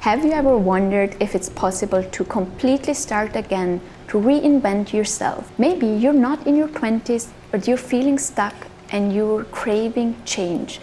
Have you ever wondered if it's possible to completely start again, to reinvent yourself? Maybe you're not in your 20s, but you're feeling stuck and you're craving change.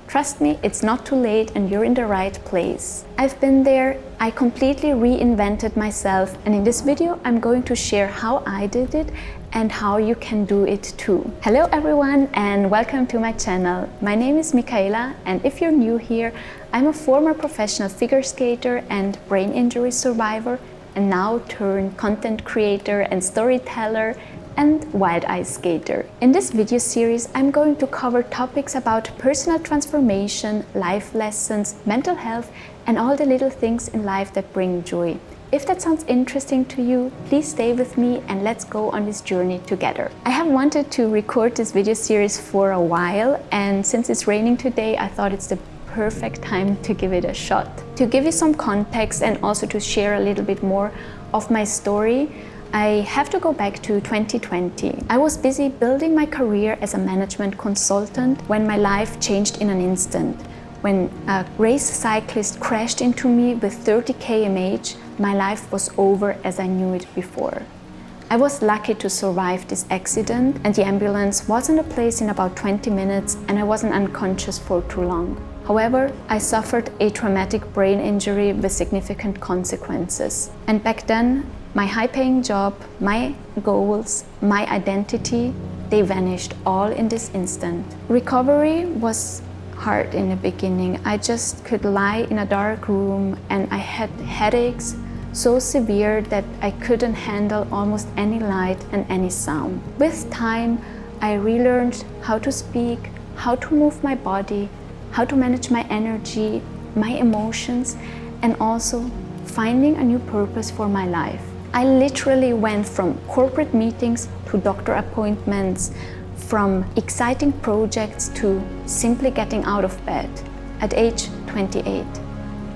Trust me, it's not too late and you're in the right place. I've been there. I completely reinvented myself, and in this video I'm going to share how I did it and how you can do it too. Hello everyone and welcome to my channel. My name is Michaela, and if you're new here, I'm a former professional figure skater and brain injury survivor, and now turned content creator and storyteller and wild ice skater. In this video series, I'm going to cover topics about personal transformation, life lessons, mental health, and all the little things in life that bring joy. If that sounds interesting to you, please stay with me and let's go on this journey together. I have wanted to record this video series for a while, and since it's raining today, I thought it's the perfect time to give it a shot. To give you some context and also to share a little bit more of my story, I have to go back to 2020. I was busy building my career as a management consultant when my life changed in an instant. When a race cyclist crashed into me with 30 km/h, my life was over as I knew it before. I was lucky to survive this accident, and the ambulance was in a place in about 20 minutes and I wasn't unconscious for too long. However, I suffered a traumatic brain injury with significant consequences. And back then, my high-paying job, my goals, my identity, they vanished all in this instant. Recovery was hard in the beginning. I just could lie in a dark room and I had headaches so severe that I couldn't handle almost any light and any sound. With time, I relearned how to speak, how to move my body, how to manage my energy, my emotions, and also finding a new purpose for my life. I literally went from corporate meetings to doctor appointments, from exciting projects to simply getting out of bed at age 28.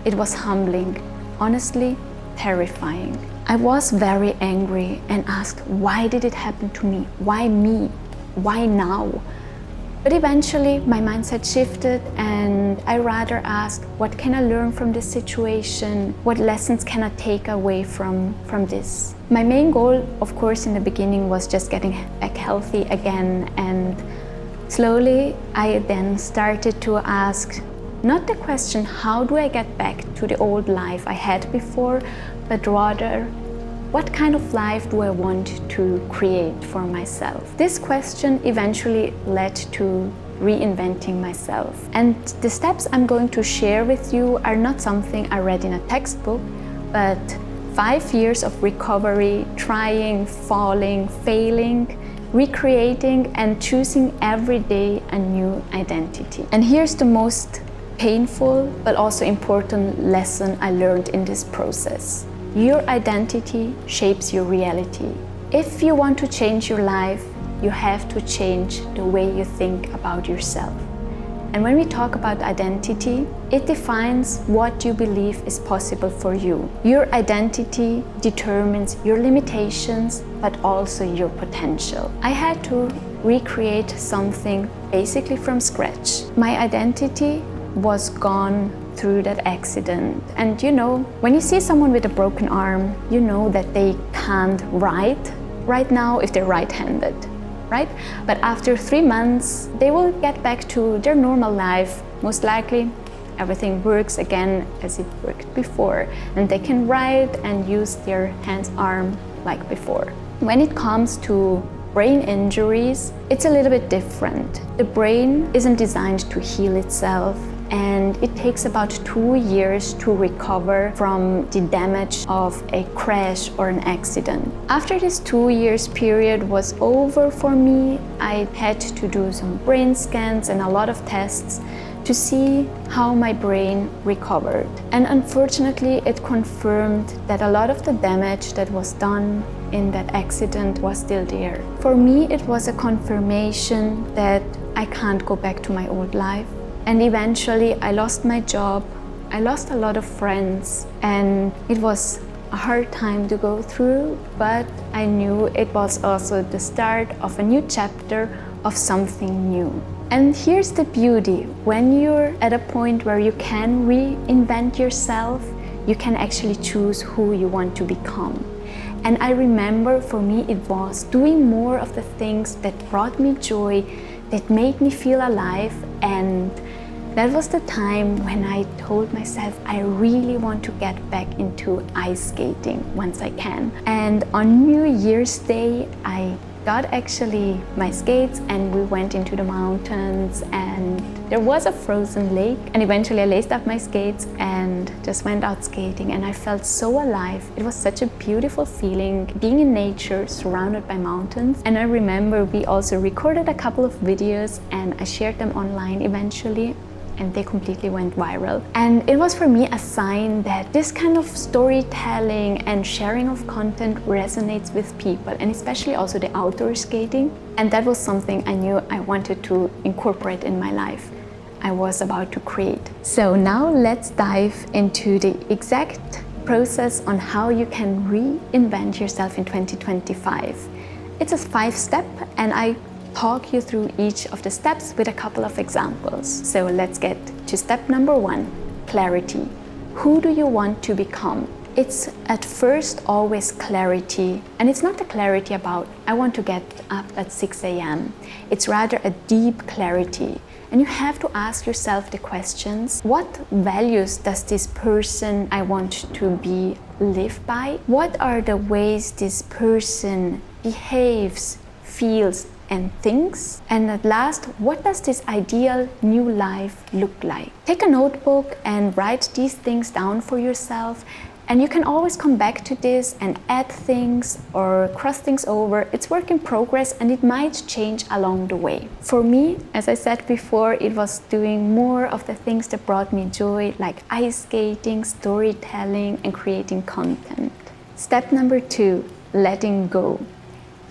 It was humbling, honestly terrifying. I was very angry and asked, why did it happen to me? Why me? Why now? But eventually my mindset shifted and I rather asked, what can I learn from this situation? What lessons can I take away from this? My main goal, of course, in the beginning was just getting back healthy again, and slowly I then started to ask not the question, how do I get back to the old life I had before, but rather, what kind of life do I want to create for myself? This question eventually led to reinventing myself. And the steps I'm going to share with you are not something I read in a textbook, but 5 years of recovery, trying, falling, failing, recreating, and choosing every day a new identity. And here's the most painful but also important lesson I learned in this process. Your identity shapes your reality. If you want to change your life, you have to change the way you think about yourself. And when we talk about identity, it defines what you believe is possible for you. Your identity determines your limitations, but also your potential. I had to recreate something basically from scratch. My identity was gone through that accident. And you know, when you see someone with a broken arm, you know that they can't write right now if they're right-handed, right? But after 3 months, they will get back to their normal life. Most likely, everything works again as it worked before, and they can write and use their hands, arm like before. When it comes to brain injuries, it's a little bit different. The brain isn't designed to heal itself, and it takes about 2 years to recover from the damage of a crash or an accident. After this 2 years period was over for me, I had to do some brain scans and a lot of tests to see how my brain recovered. And unfortunately, it confirmed that a lot of the damage that was done in that accident was still there. For me, it was a confirmation that I can't go back to my old life. And eventually I lost my job, I lost a lot of friends, and it was a hard time to go through, but I knew it was also the start of a new chapter of something new. And here's the beauty, when you're at a point where you can reinvent yourself, you can actually choose who you want to become. And I remember for me it was doing more of the things that brought me joy, that made me feel alive. And that was the time when I told myself I really want to get back into ice skating once I can. And on New Year's Day I got actually my skates and we went into the mountains, and there was a frozen lake, and eventually I laced up my skates and just went out skating, and I felt so alive. It was such a beautiful feeling being in nature surrounded by mountains. And I remember we also recorded a couple of videos and I shared them online eventually, and they completely went viral. And it was for me a sign that this kind of storytelling and sharing of content resonates with people, and especially also the outdoor skating. And that was something I knew I wanted to incorporate in my life. I was about to create. So now let's dive into the exact process on how you can reinvent yourself in 2025. It's a 5-step, and I talk you through each of the steps with a couple of examples. So let's get to step number 1, clarity. Who do you want to become? It's at first always clarity, and it's not the clarity about I want to get up at 6 a.m. It's rather a deep clarity. And you have to ask yourself the questions: what values does this person I want to be live by? What are the ways this person behaves, feels, and things? And at last, what does this ideal new life look like? Take a notebook and write these things down for yourself, and you can always come back to this and add things or cross things over. It's work in progress, and it might change along the way. For me, as I said before, it was doing more of the things that brought me joy, like ice skating, storytelling, and creating content. Step number 2, letting go.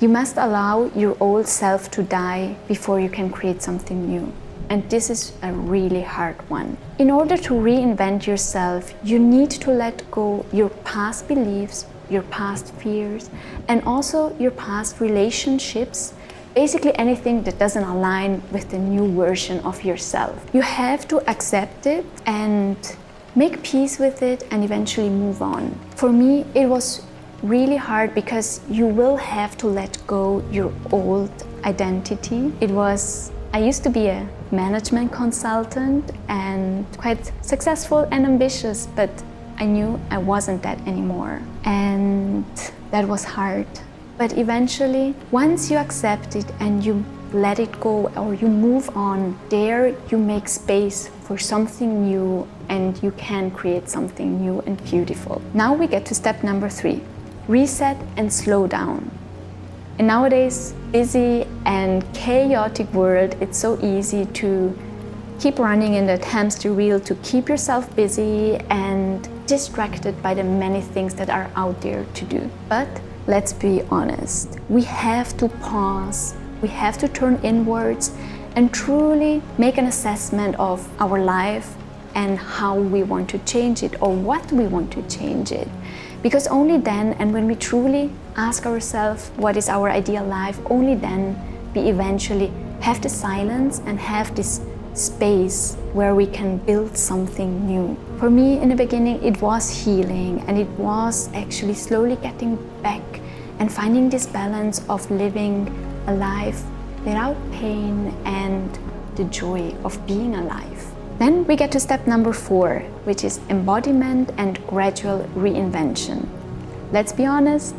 You must allow your old self to die before you can create something new. And this is a really hard one. In order to reinvent yourself, you need to let go your past beliefs, your past fears, and also your past relationships. Basically anything that doesn't align with the new version of yourself. You have to accept it and make peace with it and eventually move on. For me, it was really hard because you will have to let go your old identity. I used to be a management consultant and quite successful and ambitious, but I knew I wasn't that anymore. And that was hard. But eventually, once you accept it and you let it go or you move on, there you make space for something new and you can create something new and beautiful. Now we get to step number 3. Reset and slow down. In nowadays busy and chaotic world, it's so easy to keep running in that hamster wheel, to keep yourself busy and distracted by the many things that are out there to do. But let's be honest, we have to pause, we have to turn inwards and truly make an assessment of our life and how we want to change it or what we want to change it. Because only then, and when we truly ask ourselves what is our ideal life, only then we eventually have the silence and have this space where we can build something new. For me, in the beginning, it was healing, and it was actually slowly getting back and finding this balance of living a life without pain and the joy of being alive. Then we get to step number 4, which is embodiment and gradual reinvention. Let's be honest,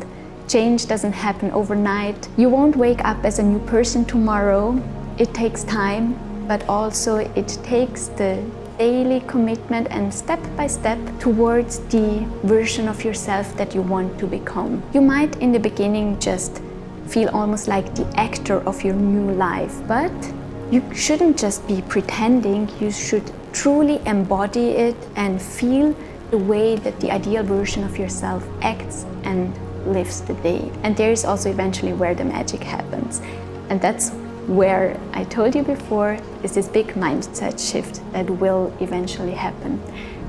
change doesn't happen overnight. You won't wake up as a new person tomorrow. It takes time, but also it takes the daily commitment and step by step towards the version of yourself that you want to become. You might in the beginning just feel almost like the actor of your new life, but you shouldn't just be pretending, you should truly embody it and feel the way that the ideal version of yourself acts and lives the day. And there is also eventually where the magic happens. And that's where I told you before is this big mindset shift that will eventually happen.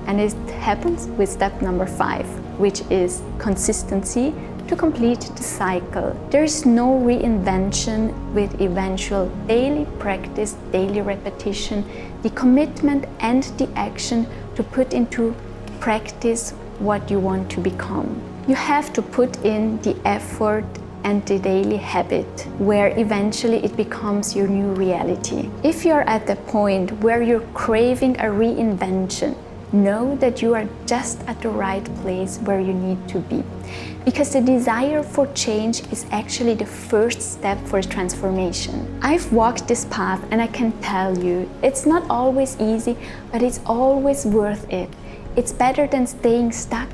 And it happens with step number 5, which is consistency to complete the cycle. There is no reinvention with eventual daily practice, daily repetition, the commitment and the action to put into practice what you want to become. You have to put in the effort and the daily habit where eventually it becomes your new reality. If you're at the point where you're craving a reinvention, know that you are just at the right place where you need to be. Because the desire for change is actually the first step for transformation. I've walked this path and I can tell you, it's not always easy, but it's always worth it. It's better than staying stuck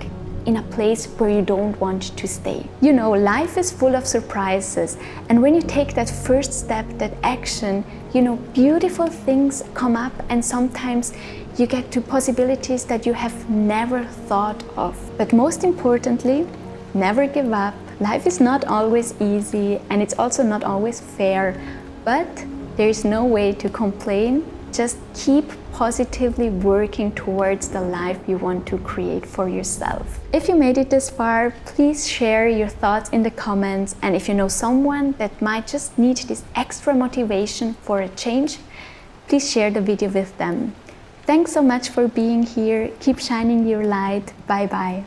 in a place where you don't want to stay. You know, life is full of surprises, and when you take that first step, that action, you know, beautiful things come up, and sometimes you get to possibilities that you have never thought of. But most importantly, never give up. Life is not always easy, and it's also not always fair, but there is no way to complain. Just keep positively working towards the life you want to create for yourself. If you made it this far, please share your thoughts in the comments, and if you know someone that might just need this extra motivation for a change, please share the video with them. Thanks so much for being here. Keep shining your light. Bye bye.